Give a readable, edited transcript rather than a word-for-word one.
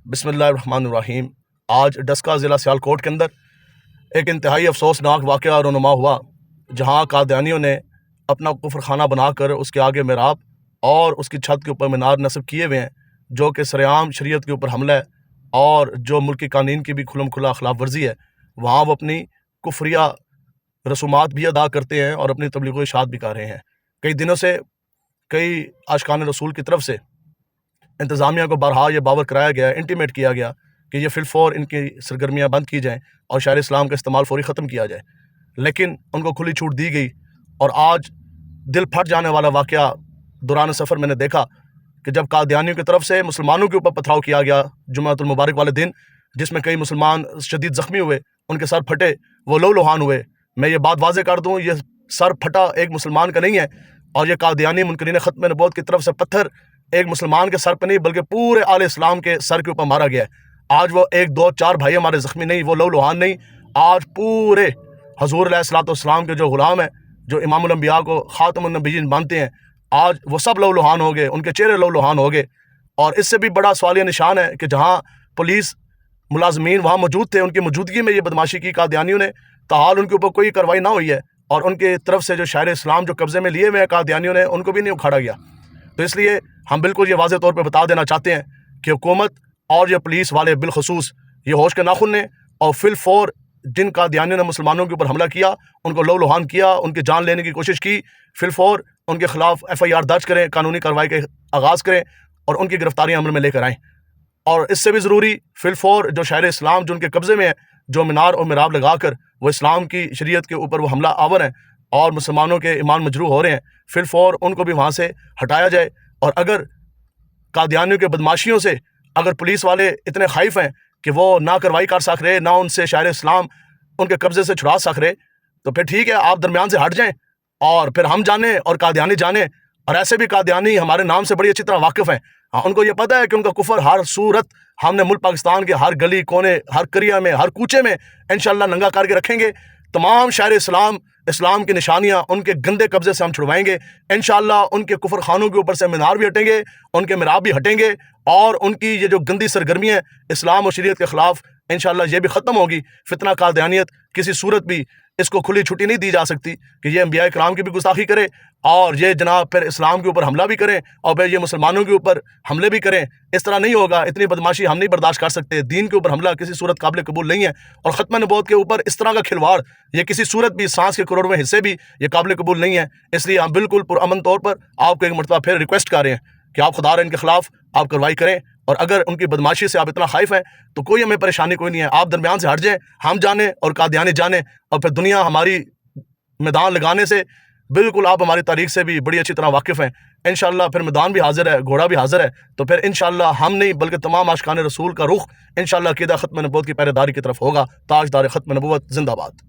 بسم اللہ الرحمن الرحیم۔ آج ڈسکا ضلع سیالکوٹ کے اندر ایک انتہائی افسوسناک واقعہ رونما ہوا، جہاں قادیانیوں نے اپنا کفر خانہ بنا کر اس کے آگے محراب اور اس کی چھت کے اوپر مینار نصب کیے ہوئے ہیں، جو کہ سرعام شریعت کے اوپر حملہ ہے اور جو ملکی قوانین کی بھی کھلم کھلا خلاف ورزی ہے۔ وہاں وہ اپنی کفریہ رسومات بھی ادا کرتے ہیں اور اپنی تبلیغ و ارشاد بھی کر رہے ہیں۔ کئی دنوں سے کئی عاشقان رسول کی طرف سے انتظامیہ کو بارہا یہ باور کرایا گیا، انٹیمیٹ کیا گیا کہ یہ فی الفور ان کی سرگرمیاں بند کی جائیں اور شاعر اسلام کا استعمال فوری ختم کیا جائے، لیکن ان کو کھلی چھوٹ دی گئی۔ اور آج دل پھٹ جانے والا واقعہ دوران سفر میں نے دیکھا کہ جب قادیانیوں کی طرف سے مسلمانوں کے اوپر پتھراؤ کیا گیا جمعۃ المبارک والے دن، جس میں کئی مسلمان شدید زخمی ہوئے، ان کے سر پھٹے، وہ لو لوہان ہوئے۔ میں یہ بات واضح کر دوں، یہ سر پھٹا ایک مسلمان کا نہیں ہے، اور یہ قادیانی منکرین ختم نبوت کی طرف سے پتھر ایک مسلمان کے سر پہ نہیں بلکہ پورے آل اسلام کے سر کے اوپر مارا گیا ہے۔ آج وہ ایک دو چار بھائی ہمارے زخمی نہیں، وہ لو لوہان نہیں، آج پورے حضور علیہ الصلوۃ والسلام کے جو غلام ہیں، جو امام الانبیاء کو خاتم النبیین مانتے ہیں، آج وہ سب لو لوہان ہو گئے، ان کے چہرے لو لوہان ہو گئے۔ اور اس سے بھی بڑا سوالیہ نشان ہے کہ جہاں پولیس ملازمین وہاں موجود تھے، ان کی موجودگی میں یہ بدماشی کی قادیانیوں نے، تاحال ان کے اوپر کوئی کارروائی نہ ہوئی ہے، اور ان کی طرف سے جو شاعر اسلام جو قبضے میں لیے ہوئے ہیں قادیانیوں نے، ان کو بھی نہیں اکھاڑا گیا۔ تو اس لیے ہم بالکل یہ واضح طور پہ بتا دینا چاہتے ہیں کہ حکومت اور یہ پولیس والے بالخصوص یہ ہوش کے ناخن نے، اور فی الفور جن قادیانیوں نے مسلمانوں کے اوپر حملہ کیا، ان کو لو لوہان کیا، ان کی جان لینے کی کوشش کی، فی الفور ان کے خلاف FIR درج کریں، قانونی کارروائی کا آغاز کریں اور ان کی گرفتاریاں عمل میں لے کر آئیں۔ اور اس سے بھی ضروری فی الفور جو شاعر اسلام جو ان کے قبضے میں ہے، جو مینار اور محراب لگا کر وہ اسلام کی شریعت کے اوپر وہ حملہ آور ہیں اور مسلمانوں کے ایمان مجروح ہو رہے ہیں، فی الفور ان کو بھی وہاں سے ہٹایا جائے۔ اور اگر قادیانیوں کے بدماشیوں سے اگر پولیس والے اتنے خائف ہیں کہ وہ نہ کارروائی کر سک رہے، نہ ان سے شاعر اسلام ان کے قبضے سے چھڑا سک رہے، تو پھر ٹھیک ہے، آپ درمیان سے ہٹ جائیں اور پھر ہم جانیں اور قادیانی جانیں۔ اور ایسے بھی قادیانی ہمارے نام سے بڑی اچھی طرح واقف ہیں، ان کو یہ پتہ ہے کہ ان کا کفر ہر صورت ہم نے ملک پاکستان کے ہر گلی کونے، ہر قریہ میں، ہر کوچے میں انشاءاللہ ننگا کر کے رکھیں گے۔ تمام شاعر اسلام، اسلام کی نشانیاں ان کے گندے قبضے سے ہم چھڑوائیں گے انشاءاللہ۔ ان کے کفر خانوں کے اوپر سے مینار بھی ہٹیں گے، ان کے محراب بھی ہٹیں گے، اور ان کی یہ جو گندی سرگرمی ہے اسلام اور شریعت کے خلاف انشاءاللہ یہ بھی ختم ہوگی۔ فتنہ قادیانیت کسی صورت بھی اس کو کھلی چھٹی نہیں دی جا سکتی کہ یہ انبیاء کرام کی بھی گستاخی کرے اور یہ جناب پھر اسلام کے اوپر حملہ بھی کریں اور پھر یہ مسلمانوں کے اوپر حملے بھی کریں۔ اس طرح نہیں ہوگا، اتنی بدماشی ہم نہیں برداشت کر سکتے۔ دین کے اوپر حملہ کسی صورت قابل قبول نہیں ہے، اور ختم نبوت کے اوپر اس طرح کا کھلواڑ یہ کسی صورت بھی، سانس کے کروڑویں حصے بھی یہ قابل قبول نہیں ہے۔ اس لیے ہم بالکل پرامن طور پر آپ کو ایک مرتبہ پھر ریکویسٹ کر رہے ہیں کہ آپ خدا ان کے خلاف آپ کارروائی کریں، اور اگر ان کی بدماشی سے آپ اتنا خائف ہیں تو کوئی ہمیں پریشانی کوئی نہیں ہے، آپ درمیان سے ہٹ جائیں، ہم جانیں اور قادیانی جانیں، اور پھر دنیا ہماری میدان لگانے سے بالکل آپ ہماری تاریخ سے بھی بڑی اچھی طرح واقف ہیں انشاءاللہ۔ پھر میدان بھی حاضر ہے، گھوڑا بھی حاضر ہے، تو پھر انشاءاللہ ہم نہیں بلکہ تمام عاشقان رسول کا رخ انشاءاللہ عقیدہ ختم نبوت کی پہرے داری کی طرف ہوگا۔ تاجدار ختم نبوت زندہ باد۔